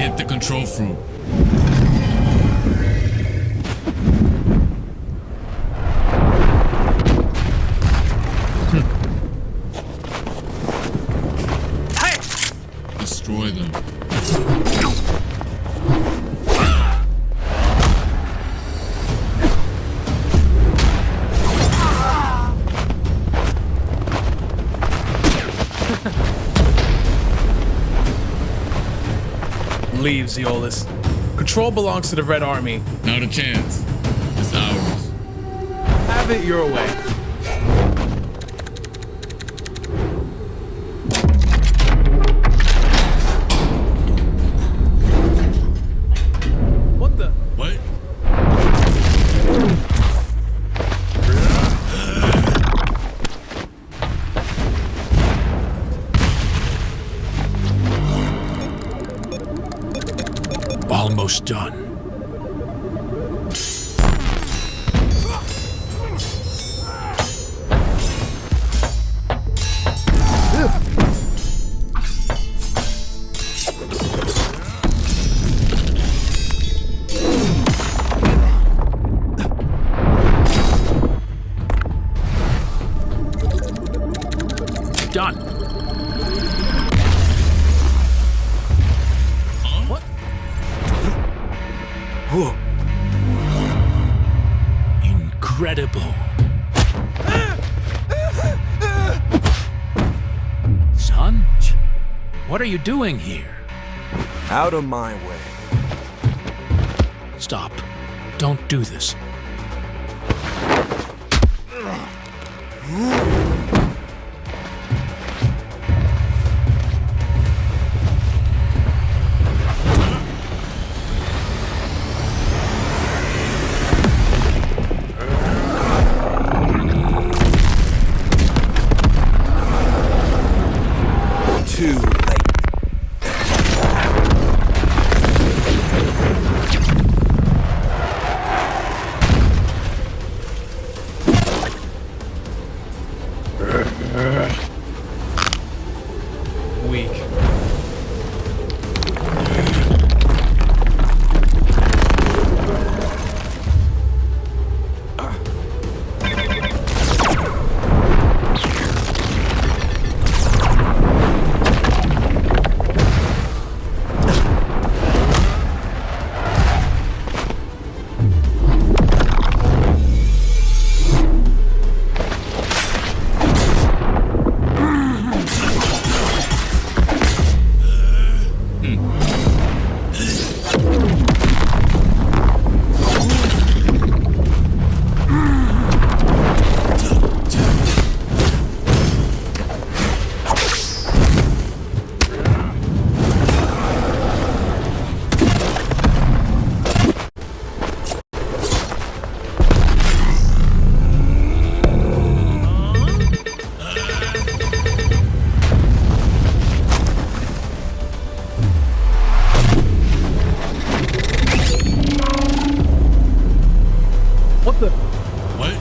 Hit the control fruit. Destroy them. Leave, Zeolus. Control belongs to the Red Army. Not a chance. It's ours. Have it your way. What the? What? Almost done. Done. What? Whoa. Incredible. Son? What are you doing here? Out of my way. Stop. Don't do this. Too late. Weak. What the? What?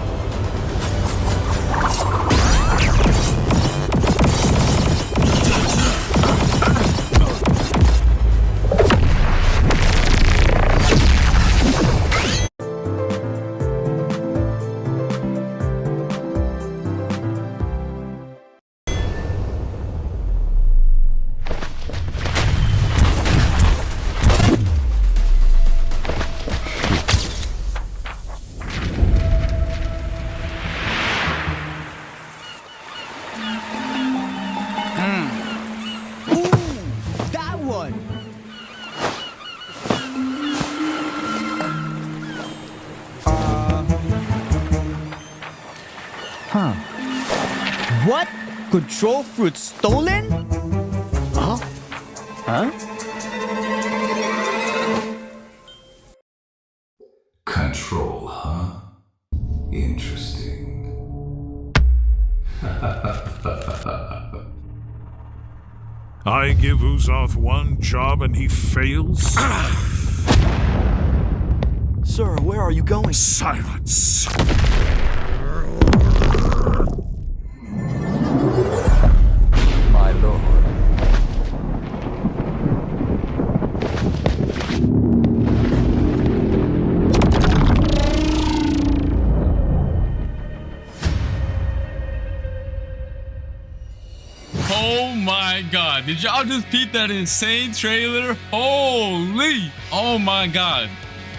That one! What? Control fruit stolen? Huh? Huh? Control, huh? Interesting. I give Uzoth one job and he fails? Sir, where are you going? Silence! My lord. Did y'all just peep that insane trailer? Holy! Oh my god.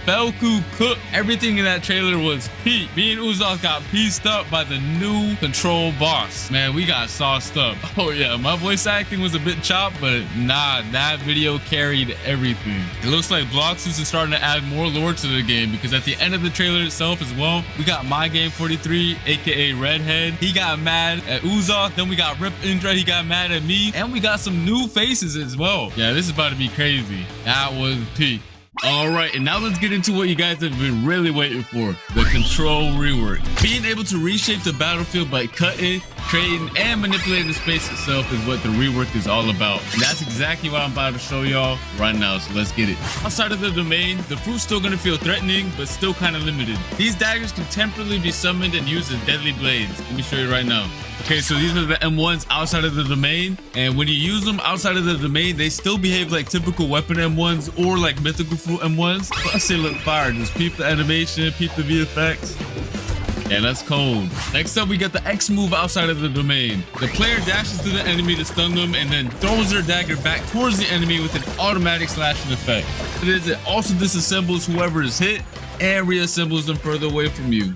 Belku cooked. Everything in that trailer was peak. Me and Uzak got pieced up by the new Control boss. Man, we got sauced up. Oh yeah, my voice acting was a bit chopped, but nah, that video carried everything. It looks like Bloxus is starting to add more lore to the game, because at the end of the trailer itself as well, we got My Game 43, aka Redhead. He got mad at Uzak. Then we got Rip Indra. He got mad at me. And we got some new faces as well. Yeah, this is about to be crazy. That was peak. All right, and now let's get into what you guys have been really waiting for, the Control rework. Being able to reshape the battlefield by cutting, creating, and manipulating the space itself is what the rework is all about. And that's exactly what I'm about to show y'all right now, so let's get it. Outside of the domain, the fruit's still gonna feel threatening, but still kind of limited. These daggers can temporarily be summoned and used as deadly blades. Let me show you right now. Okay, so these are the M1s outside of the domain, and when you use them outside of the domain, they still behave like typical weapon M1s or like mythical fruit M1s. Plus they look fire. Just peep the animation, peep the VFX. Yeah, that's cold. Next up, we got the X move outside of the domain. The player dashes to the enemy to stun them and then throws their dagger back towards the enemy with an automatic slashing effect. It also disassembles whoever is hit and reassembles them further away from you.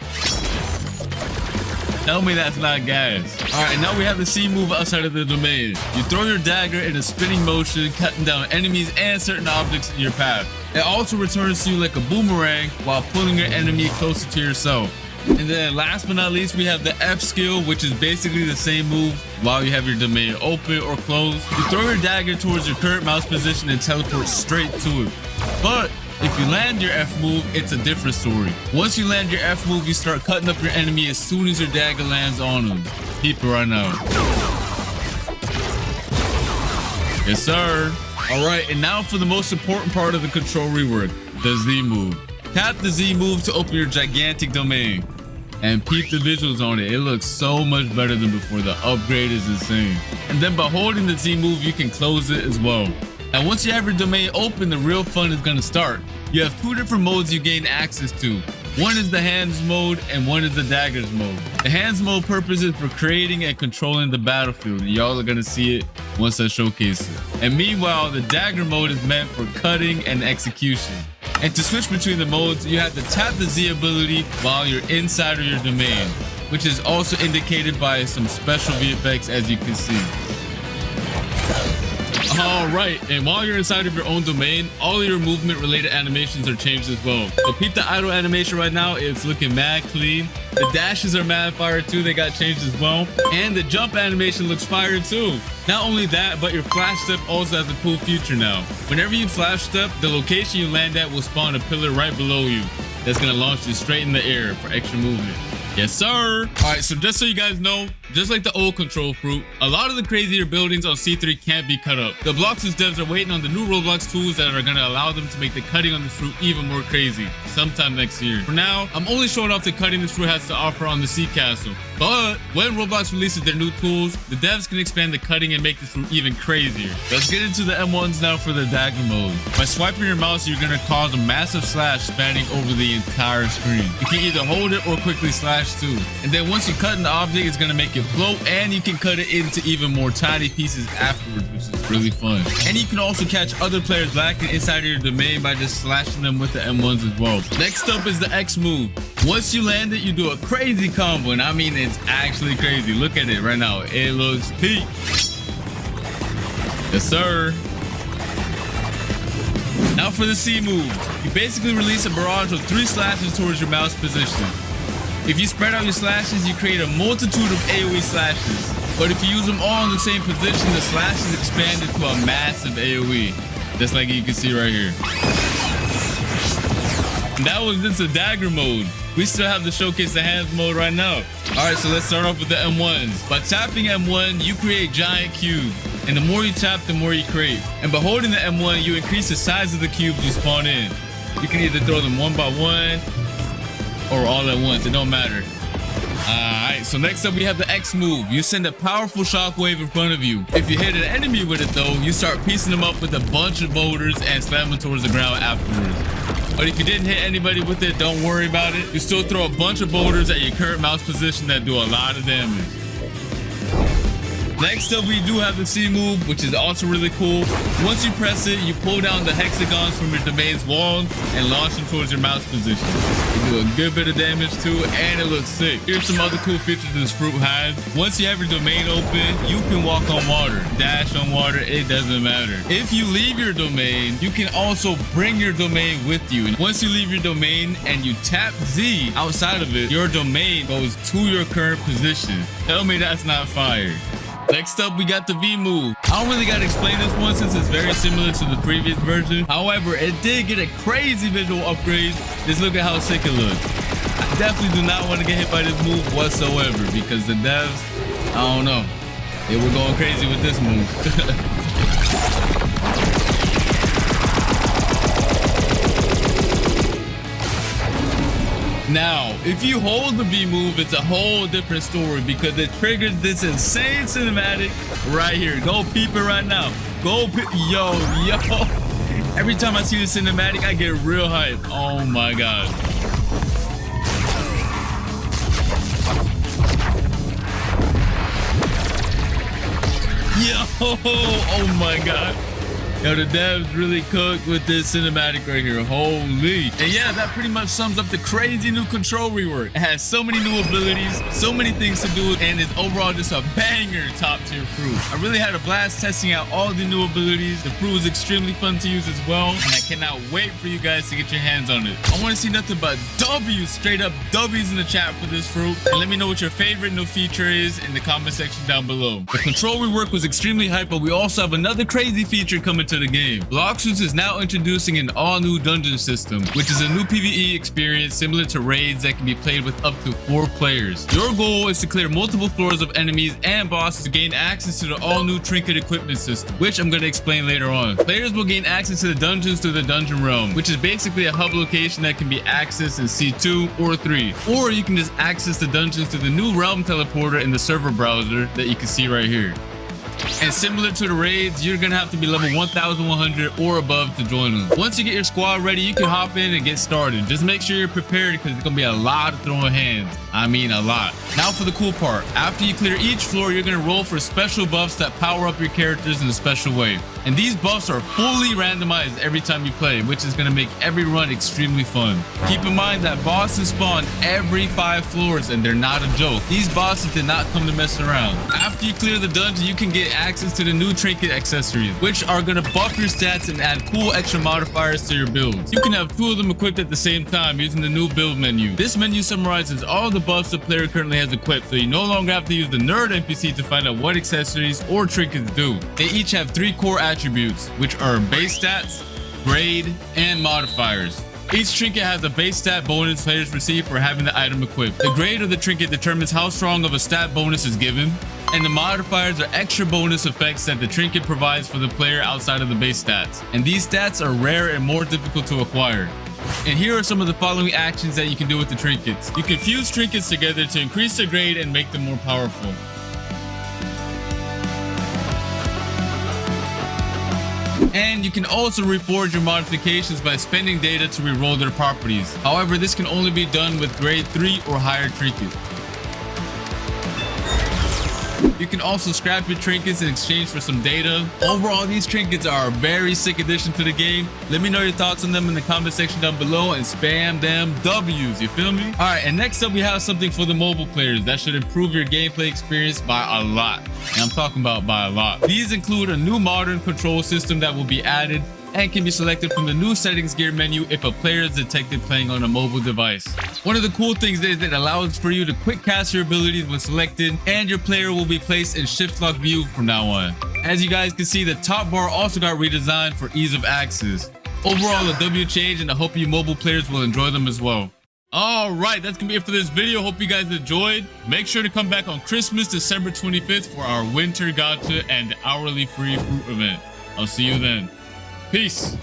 Tell me that's not gas. All right, now we have the C move outside of the domain. You throw your dagger in a spinning motion, cutting down enemies and certain objects in your path. It also returns to you like a boomerang while pulling your enemy closer to yourself. And then last but not least, we have the F skill, which is basically the same move while you have your domain open or closed. You throw your dagger towards your current mouse position and teleport straight to it. But if you land your F move, it's a different story. Once you land your F move, you start cutting up your enemy as soon as your dagger lands on them. Keep it right now. Yes, sir. All right, and now for the most important part of the Control rework, the Z move. Tap the Z move to open your gigantic domain. And peep the visuals on it. It looks so much better than before. The upgrade is insane. And then by holding the Z move, you can close it as well. And once you have your domain open, the real fun is gonna start. You have two different modes you gain access to. One is the hands mode and one is the daggers mode. The hands mode purpose is for creating and controlling the battlefield. And y'all are gonna see it once I showcase it. And meanwhile, the dagger mode is meant for cutting and execution. And to switch between the modes, you have to tap the Z ability while you're inside of your domain, which is also indicated by some special VFX, as you can see. All right, and while you're inside of your own domain, all of your movement related animations are changed as well. So peep the idle animation right now. It's looking mad clean. The dashes are mad fire too. They got changed as well. And the jump animation looks fire too. Not only that, but your flash step also has a cool feature now. Whenever you flash step, the location you land at will spawn a pillar right below you. That's gonna launch you straight in the air for extra movement. Yes, sir. All right, so just so you guys know, just like the old Control fruit, a lot of the crazier buildings on C3 can't be cut up. The Bloxus devs are waiting on the new Roblox tools that are gonna allow them to make the cutting on the fruit even more crazy sometime next year. For now, I'm only showing off the cutting this fruit has to offer on the Sea Castle. But when Roblox releases their new tools, the devs can expand the cutting and make this fruit even crazier. Let's get into the M1s now for the dagger mode. By swiping your mouse, you're gonna cause a massive slash spanning over the entire screen. You can either hold it or quickly slash too. And then once you cut an object, it's gonna make it float, and you can cut it into even more tiny pieces afterwards, which is really fun. And you can also catch other players lacking inside of your domain by just slashing them with the M1s as well. Next up is the X move. Once you land it, you do a crazy combo, and I mean it's actually crazy. Look at it right now. It looks peak. Yes, sir. Now for the C move. You basically release a barrage of 3 slashes towards your mouse position. If you spread out your slashes, you create a multitude of AoE slashes. But if you use them all in the same position, the slashes expand into a massive AoE. Just like you can see right here. And that was just a dagger mode. We still have to showcase the hands mode right now. All right, so let's start off with the M1s. By tapping M1, you create giant cubes. And the more you tap, the more you create. And by holding the M1, you increase the size of the cubes you spawn in. You can either throw them one by one or all at once. It don't matter. Alright, so next up we have the X move. You send a powerful shockwave in front of you. If you hit an enemy with it though, you start piecing them up with a bunch of boulders and slam them towards the ground afterwards. But if you didn't hit anybody with it, don't worry about it. You still throw a bunch of boulders at your current mouse position that do a lot of damage. Next up, we do have the C move, which is also really cool. Once you press it, you pull down the hexagons from your domain's wall and launch them towards your mouse position. You do a good bit of damage too, and it looks sick. Here's some other cool features this fruit has. Once you have your domain open, you can walk on water, dash on water, it doesn't matter. If you leave your domain, you can also bring your domain with you. And once you leave your domain and you tap Z outside of it, your domain goes to your current position. Tell me that's not fire. Next up, we got the V move. I don't really got to explain this one since it's very similar to the previous version. However, it did get a crazy visual upgrade. Just look at how sick it looks. I definitely do not want to get hit by this move whatsoever because the devs, I don't know, they were going crazy with this move. Now, if you hold the V move, it's a whole different story because it triggers this insane cinematic right here. Go peep it right now. Go peep. Yo. Every time I see the cinematic, I get real hype. Oh my God. Yo. Oh my God. Yo, the devs really cooked with this cinematic right here. Holy. And yeah, that pretty much sums up the crazy new control rework. It has so many new abilities, so many things to do, and it's overall just a banger top tier fruit. I really had a blast testing out all the new abilities. The fruit was extremely fun to use as well, and I cannot wait for you guys to get your hands on it. I want to see nothing but W's, straight up W's in the chat for this fruit. And let me know what your favorite new feature is in the comment section down below. The control rework was extremely hype, but we also have another crazy feature coming to the game. Bloxus is now introducing an all-new dungeon system, which is a new PvE experience similar to raids that can be played with up to 4 players. Your goal is to clear multiple floors of enemies and bosses to gain access to the all-new trinket equipment system, which I'm going to explain later on. Players will gain access to the dungeons through the dungeon realm, which is basically a hub location that can be accessed in C2 or 3, or you can just access the dungeons through the new realm teleporter in the server browser that you can see right here. And similar to the raids, you're gonna have to be level 1100 or above to join them. Once you get your squad ready, you can hop in and get started. Just make sure you're prepared because it's gonna be a lot of throwing hands. I mean a lot. Now for the cool part. After you clear each floor, you're gonna roll for special buffs that power up your characters in a special way. And these buffs are fully randomized every time you play, which is gonna make every run extremely fun. Keep in mind that bosses spawn every 5 floors and they're not a joke. These bosses did not come to mess around. After you clear the dungeon, you can get access to the new trinket accessories, which are gonna buff your stats and add cool extra modifiers to your builds. You can have 2 of them equipped at the same time using the new build menu. This menu summarizes all the buffs the player currently has equipped, so you no longer have to use the nerd NPC to find out what accessories or trinkets do. They each have 3 core attributes, which are base stats, grade, and modifiers. Each trinket has a base stat bonus players receive for having the item equipped. The grade of the trinket determines how strong of a stat bonus is given, and the modifiers are extra bonus effects that the trinket provides for the player outside of the base stats. And these stats are rare and more difficult to acquire. And here are some of the following actions that you can do with the trinkets. You can fuse trinkets together to increase their grade and make them more powerful. And you can also reforge your modifications by spending data to reroll their properties. However, this can only be done with grade 3 or higher trinkets. You can also scrap your trinkets in exchange for some data. Overall, these trinkets are a very sick addition to the game. Let me know your thoughts on them in the comment section down below and spam them W's, you feel me? All right, and next up we have something for the mobile players that should improve your gameplay experience by a lot. And I'm talking about by a lot. These include a new modern control system that will be added and can be selected from the new settings gear menu if a player is detected playing on a mobile device. One of the cool things is that it allows for you to quick cast your abilities when selected, and your player will be placed in shift lock view from now on. As you guys can see, the top bar also got redesigned for ease of access. Overall, a W change, and I hope you mobile players will enjoy them as well. All right, that's gonna be it for this video. Hope you guys enjoyed. Make sure to come back on Christmas, December 25th for our winter gacha and hourly free fruit event. I'll see you then. Peace.